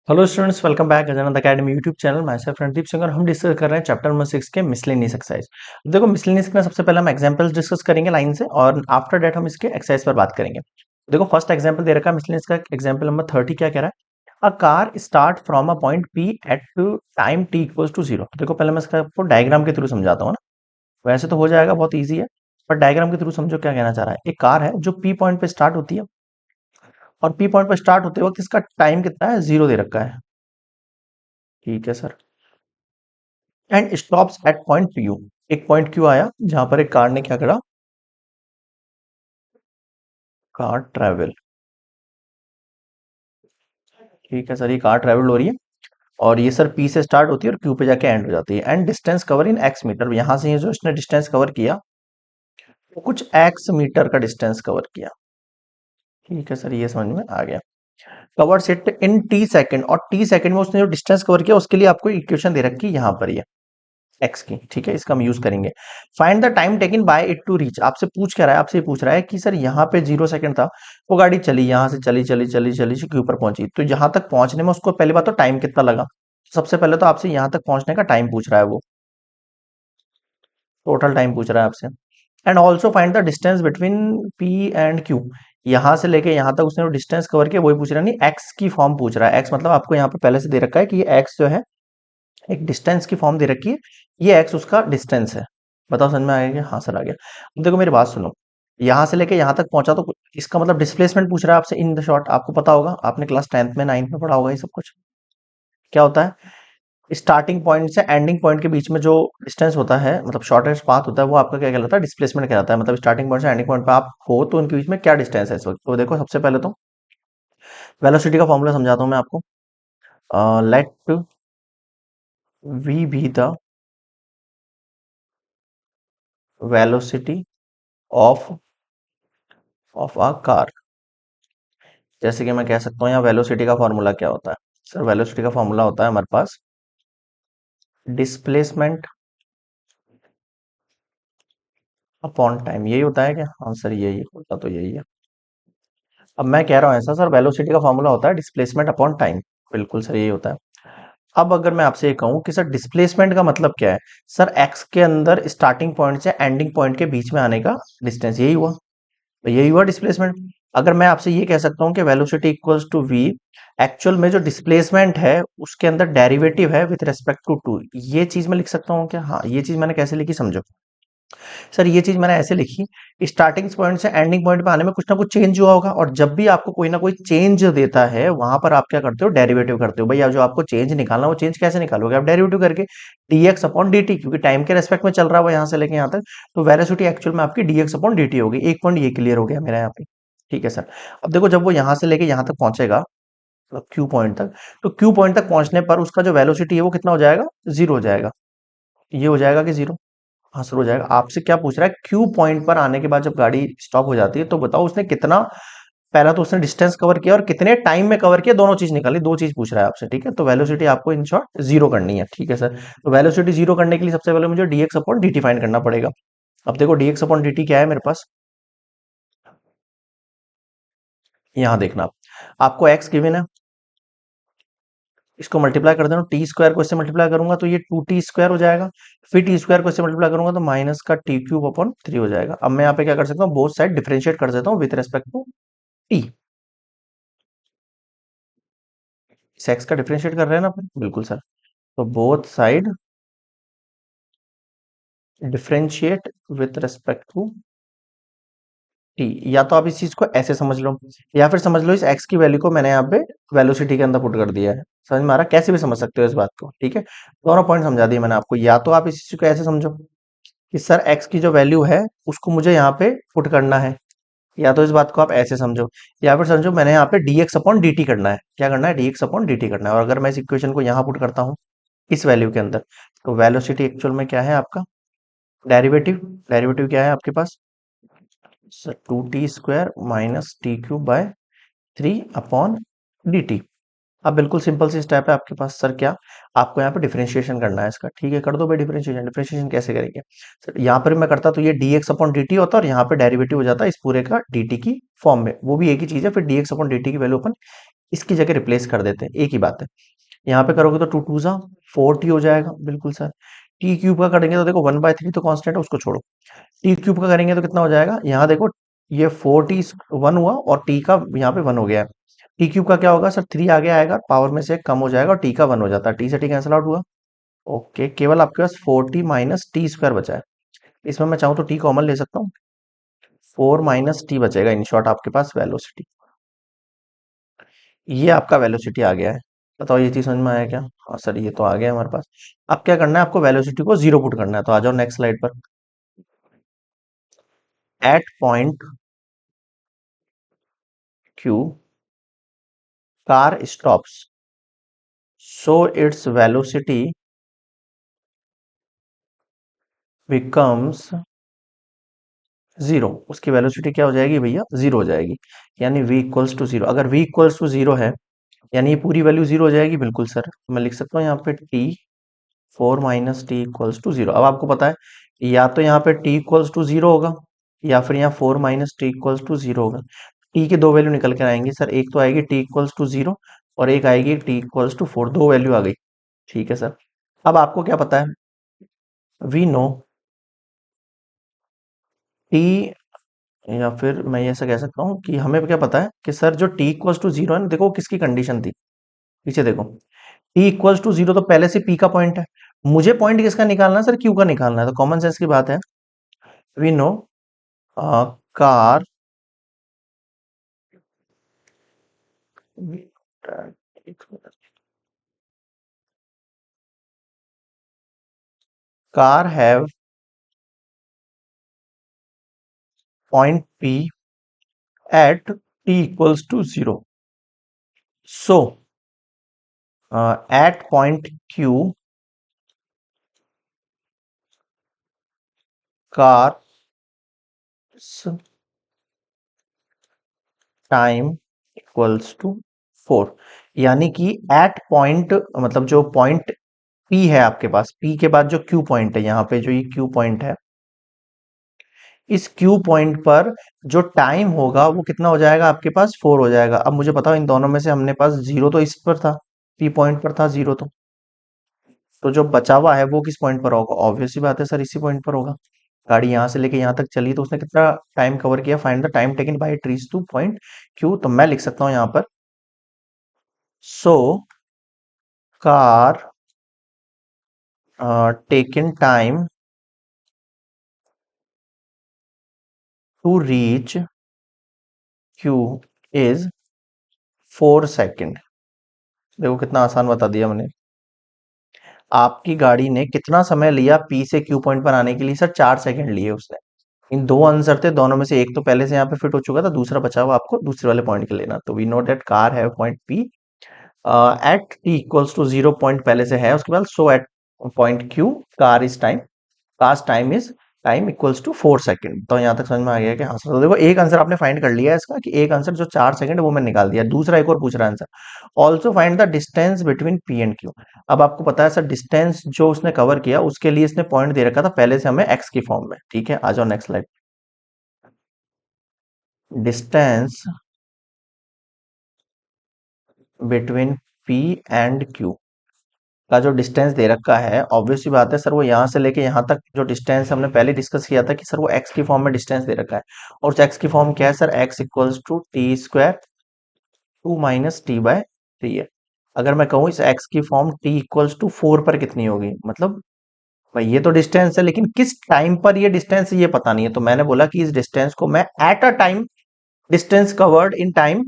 Hello students, welcome back Gajanand academy YouTube channel. मैं self Randeep Singh और हम डिस्कस कर रहे हैं चैप्टर नंबर 6 के मिसलेनियस एक्सरसाइज। देखो, मिसलेनियस में सबसे पहले हम एग्जांपल्स डिस्कस करेंगे लाइन से, और आफ्टर दैट हम इसके एक्सरसाइज पर बात करेंगे। देखो, फर्स्ट एग्जांपल दे रखा है मिसलेनियस का। एग्जांपल नंबर 30 क्या कह रहा है? A car start from a point P at time T equals to zero. देखो, पहले मैं इसका आपको डायग्राम के थ्रू समझाता हूँ ना। वैसे तो हो जाएगा, बहुत ईजी है, पर डायग्राम के थ्रू समझो क्या कहना चाह रहा है। एक कार है जो पी पॉइंट पे स्टार्ट होती है, और पी पॉइंट पे स्टार्ट होते वक्त इसका टाइम कितना है? जीरो दे रखा है। ठीक है sir. And stops at point Q. एक पॉइंट क्यू आया जहां पर एक कार ने क्या करा? Car travel. ठीक है सर, ये कार ट्रेवल हो रही है, और ये सर पी से स्टार्ट होती है और क्यू पे जाके एंड हो जाती है। And distance cover in X meter. यहां से ये जो इसने डिस्टेंस कवर किया वो कुछ एक्स मीटर का डिस्टेंस कवर किया। ठीक है सर, ये समझ में आ गया। कवर सेट इन टी सेकंड, और टी सेकंड में उसने जो डिस्टेंस कवर किया उसके लिए आपको इक्वेशन दे रखी है यहाँ पर, ये एक्स की। ठीक है, इसका हम यूज करेंगे। Find the time taken by it to reach. आपसे पूछ क्या रहा है? आपसे ये पूछ रहा है कि सर यहाँ पे 0 सेकंड था, वो गाड़ी चली, यहाँ से चली चली चली चली के ऊपर पहुंची, तो यहाँ तक पहुंचने में उसको पहली बात तो टाइम कितना लगा। सबसे पहले तो आपसे यहाँ तक पहुंचने का टाइम पूछ रहा है, वो टोटल टाइम पूछ रहा है आपसे। And also find the distance between P and Q. यहाँ से लेके यहाँ तक उसने जो डिस्टेंस कवर किया वही पूछ रहा है, नहीं एक्स की फॉर्म पूछ रहा है। एक्स मतलब आपको यहाँ पे पहले से दे रखा है कि ये एक्स जो है एक डिस्टेंस की फॉर्म दे रखी है, ये एक्स उसका डिस्टेंस है। बताओ, समझ में आ गया? हाँ सर, आ गया। अब देखो, मेरी बात सुनो। यहाँ से लेके यहाँ तक पहुंचा तो इसका मतलब डिस्प्लेसमेंट पूछ रहा है आपसे इन द शॉर्ट। आपको पता होगा, आपने क्लास 10th में 9th में पढ़ा होगा ये सब कुछ। क्या होता है? स्टार्टिंग पॉइंट से एंडिंग पॉइंट के बीच में जो डिस्टेंस होता है, मतलब शॉर्टेस्ट पाथ होता है, वो आपका क्या कहलाता है? डिस्प्लेसमेंट कहलाता है। मतलब स्टार्टिंग पॉइंट से एंडिंग पॉइंट पे आप हो तो उनके बीच में क्या डिस्टेंस है इस वक्त। तो देखो, सबसे पहले तो वेलोसिटी का फॉर्मूला समझाता हूँ मैं आपको। Let V be the velocity of a car. जैसे कि मैं कह सकता हूँ यहाँ वेलोसिटी का फॉर्मूला क्या होता है? सर, वेलोसिटी का फॉर्मूला होता है हमारे पास डिस्प्लेसमेंट अपॉन टाइम। यही होता है क्या? हाँ सर, यही होता, तो यही है। अब मैं कह रहा हूँ ऐसा, सर वेलोसिटी का फॉर्मूला होता है डिस्प्लेसमेंट अपॉन टाइम। बिल्कुल सर, यही होता है। अब अगर मैं आपसे ये कहूँ कि सर डिस्प्लेसमेंट का मतलब क्या है, सर एक्स के अंदर स्टार्टिंग पॉइंट से एंडिंग पॉइंट के बीच में आने का डिस्टेंस, यही हुआ। तो यही हुआ डिस्प्लेसमेंट। अगर मैं आपसे ये कह सकता हूँ कि velocity equals to V, actual में जो डिस्प्लेसमेंट है उसके अंदर डेरिवेटिव है विथ रेस्पेक्ट टू टू, ये चीज मैं लिख सकता हूँ क्या? हाँ, ये चीज मैंने कैसे लिखी समझो। सर, ये चीज मैंने ऐसे लिखी, स्टार्टिंग पॉइंट से एंडिंग पॉइंट पे आने में कुछ ना कुछ चेंज हुआ होगा, और जब भी आपको कोई ना कोई चेंज देता है वहां पर आप क्या करते हो? डेरिवेटिव करते हो। भैया, जो आपको चेंज निकालना, वो चेंज कैसे निकालोगे? आप डेरिवेटिव करके, dx अपॉन dt, क्योंकि टाइम के रेस्पेक्ट में चल रहा है वो यहाँ से लेके यहाँ तक। तो वेलोसिटी एक्चुअल में आपकी dx अपॉन dt होगी। एक पॉइंट ये क्लियर हो गया मेरा यहाँ पे। ठीक है सर। अब देखो, जब वो यहाँ से लेके यहाँ तक पहुंचेगा, मतलब क्यू पॉइंट तक, तो क्यू पॉइंट तक पहुंचने पर उसका जो वेलोसिटी है वो कितना हो जाएगा? जीरो हो जाएगा। ये हो जाएगा कि जीरो? हाँ सर, हो जाएगा। आपसे क्या पूछ रहा है? क्यू पॉइंट पर आने के बाद जब गाड़ी स्टॉप हो जाती है तो बताओ उसने कितना, पहला तो उसने डिस्टेंस कवर किया और कितने टाइम में कवर किया, दोनों चीज निकाली। दो चीज पूछ रहा है आपसे। ठीक है, तो वेलोसिटी आपको इन शॉर्ट जीरो करनी है। ठीक है सर। तो वेलोसिटी जीरो करने के लिए सबसे पहले मुझे dx अपॉन dt फाइंड करना पड़ेगा। अब देखो, dx अपॉन dt क्या है मेरे पास? यहाँ देखना, आपको x गिवन है, इसको मल्टीप्लाई कर देना। टी स्क्वायर को इससे मल्टीप्लाई करूंगा तो ये 2t स्क्वायर हो जाएगा। फिर टी स्क्वायर को इससे मल्टीप्लाई करूंगा तो माइनस का टी क्यूब अपॉन 3 हो जाएगा। अब मैं यहाँ पे क्या कर सकता हूँ? बोथ साइड डिफरेंशिएट कर देता हूँ विद रेस्पेक्ट टू टी। इस एक्स का डिफरेंशिएट कर रहे हैं ना अपन? बिल्कुल सर। तो both side differentiate with respect to T. या तो आप इस चीज को ऐसे समझ लो, या फिर समझ लो इस एक्स की वैल्यू को मैंने यहाँ पे वेलोसिटी के अंदर पुट कर दिया है। समझ में आ रहा है? कैसे भी समझ सकते हो इस बात को। ठीक है, दोनों पॉइंट समझा दिए मैंने आपको। या तो आप इस चीज को ऐसे समझो कि सर एक्स की जो वैल्यू है उसको मुझे यहाँ पे पुट करना है, या तो इस बात को आप ऐसे समझो, या फिर समझो मैंने यहाँ पे dx अपॉन dt करना है। क्या करना है? dx अपॉन dt करना है। और अगर मैं इस इक्वेशन को यहाँ पुट करता हूँ इस वैल्यू के अंदर, तो वेलोसिटी एक्चुअल में क्या है आपका? डेरिवेटिव। डेरिवेटिव क्या है आपके पास? Sir, 2t square minus T cube by 3 upon dt। अब बिल्कुल सिंपल सी स्टेप है आपके पास। सर क्या? आपको यहाँ पे डिफरेंशिएशन करना है इसका। ठीक है, कर दो भाई डिफरेंशिएशन। डिफरेंशिएशन कैसे करेंगे? सर, यहाँ पर मैं करता तो ये dx अपॉन dt होता, और यहाँ पे डेरिवेटिव हो जाता इस पूरे का dt की फॉर्म में। वो भी एक ही चीज है, फिर dx अपॉन dt की वैल्यू अपन इसकी जगह रिप्लेस कर देते हैं, एक ही बात है। यहाँ पे करोगे तो टू टू जा 4t हो जाएगा, बिल्कुल सर। टी क्यूब का करेंगे तो देखो 1/3 तो कांस्टेंट है, उसको छोड़ो। टी क्यूब का करेंगे तो कितना हो जाएगा, यहाँ देखो ये 4t 1 हुआ और टी का यहाँ पे 1 हो गया है। टी क्यूब का क्या होगा सर, 3 आगे आएगा, पावर में से एक कम हो जाएगा और टी का 1 हो जाता है, टी से टी कैंसिल आउट हुआ। ओके, केवल आपके पास 4t माइनस टी स्क्वायर बचा है। इसमें मैं चाहूँ तो टी कॉमन ले सकता हूँ, 4 माइनस टी बचेगा, इन शॉर्ट आपके पास वेलोसिटी। ये आपका वेलोसिटी आ गया है। बताओ ये चीज समझ में आया क्या? हाँ सर, ये तो आ गया हमारे पास। अब क्या करना है, आपको वेलोसिटी को जीरो पुट करना है, तो आ जाओ नेक्स्ट स्लाइड पर। At point Q car stops, so its velocity becomes zero. उसकी वेलोसिटी क्या हो जाएगी भैया, जीरो हो जाएगी। यानी v इक्वल्स टू जीरो। अगर v इक्वल्स टू जीरो है यानी ये पूरी वैल्यू जीरो हो जाएगी, बिल्कुल सर। मैं लिख सकता हूँ यहाँ पे t 4 minus T equals to zero. अब आपको पता है या तो यहाँ पे t इक्वल्स टू जीरो होगा या फिर यहाँ 4 minus T equals to zero होगा। t की दो वैल्यू निकल कर आएंगी सर, एक तो आएगी t इक्वल्स टू जीरो और एक आएगी t इक्वल्स टू 4, दो वैल्यू आ गई। ठीक है सर। अब आपको क्या पता है, वी नो t, या फिर मैं ये ऐसा कह सकता हूँ कि हमें क्या पता है कि सर जो t इक्वल्स टू जीरो है ना, देखो किसकी कंडीशन थी, पीछे देखो। t इक्वल्स टू जीरो तो पहले से p का पॉइंट है, मुझे पॉइंट किसका निकालना है सर, q का निकालना है, तो कॉमन सेंस की बात है। We know car car have point p at t equals to zero, so at point q car time equals to 4। यानी कि एट पॉइंट, मतलब जो पॉइंट P है आपके पास, P के बाद जो Q पॉइंट है, यहाँ पे जो ये Q पॉइंट है, इस Q पॉइंट पर जो टाइम होगा वो कितना हो जाएगा आपके पास, 4 हो जाएगा। अब मुझे बताओ इन दोनों में से हमने पास जीरो तो इस पर था, P पॉइंट पर था जीरो, तो जो बचा हुआ है वो किस पॉइंट पर होगा, ऑब्वियस सी बात है सर, इसी पॉइंट पर होगा। गाड़ी यहाँ से लेके यहाँ तक चली तो उसने कितना टाइम कवर किया, find the time taken by it reach to point Q। तो मैं लिख सकता हूँ यहाँ पर, so car taken time to reach Q is 4 second. देखो कितना आसान बता दिया मैंने। आपकी गाड़ी ने कितना समय लिया P से Q पॉइंट पर आने के लिए, सर 4 सेकेंड लिए उसने। इन दो आंसर थे, दोनों में से एक तो पहले से यहाँ पे फिट हो चुका था, दूसरा बचा हुआ आपको दूसरे वाले पॉइंट के लेना। तो we know that car have point P at t equals to zero, point पहले से है, उसके बाद so at point Q car is time, cast time is time equals to 4 second. तो यहाँ तक समझ में आ गया कि हाँ सर। तो देखो एक आंसर आपने फाइंड कर लिया है इसका, कि एक आंसर जो 4 सेकंड है वो मैंने निकाल दिया। दूसरा एक और पूछ रहा है answer, also find the distance between P and Q. अब आपको पता है सर, डिस्टेंस जो उसने कवर किया उसके लिए इसने पॉइंट दे रखा था पहले से हमें एक्स की फॉर्म में। ठीक है, आ जाओ next slide. Distance between P and Q का जो डिस्टेंस दे रखा है, ऑब्वियस सी बात है सर, वो यहाँ से लेके यहाँ तक जो डिस्टेंस हमने पहले डिस्कस किया था कि सर वो एक्स की फॉर्म में डिस्टेंस दे रखा है। और उस एक्स की फॉर्म क्या है sir, X equals to T square 2 - t/3 है। अगर मैं कहूँ इस एक्स की फॉर्म t इक्वल्स टू 4 पर कितनी होगी, मतलब भाई ये तो डिस्टेंस है लेकिन किस टाइम पर ये डिस्टेंस ये पता नहीं है, तो मैंने बोला कि इस डिस्टेंस को मैं at a time, distance covered in time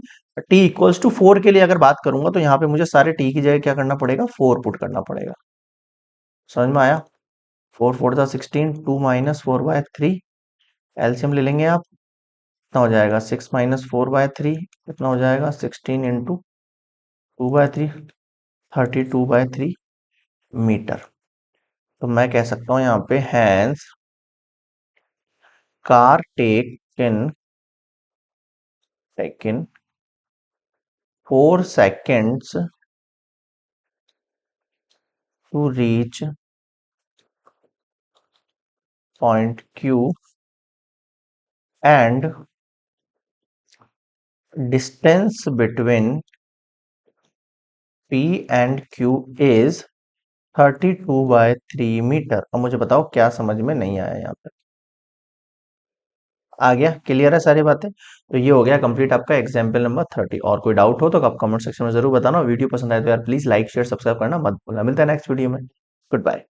t equals to 4 के लिए अगर बात करूंगा तो यहाँ पे मुझे सारे t की जगह क्या करना पड़ेगा, 4 पुट करना पड़ेगा। समझ में आया? 4 4 16, 2 - 4/3, एलसीएम ले लेंगे आप, कितना हो जाएगा, 6 - 4/3, कितना हो जाएगा, 16 × 2/3, 32/3 मीटर। तो मैं कह सकता हूँ यहाँ पे hence car taken 4 seconds to reach point Q and distance between P and Q is 32/3 meter. अब मुझे बताओ क्या समझ में नहीं आया यहाँ पे। आ गया, क्लियर है सारी बातें। तो ये हो गया कंप्लीट आपका एग्जाम्पल नंबर 30। और कोई डाउट हो तो आप कमेंट सेक्शन में जरूर बताना। वीडियो पसंद आए तो यार प्लीज लाइक शेयर सब्सक्राइब करना मत भूलना। मिलता है नेक्स्ट वीडियो में। Good bye.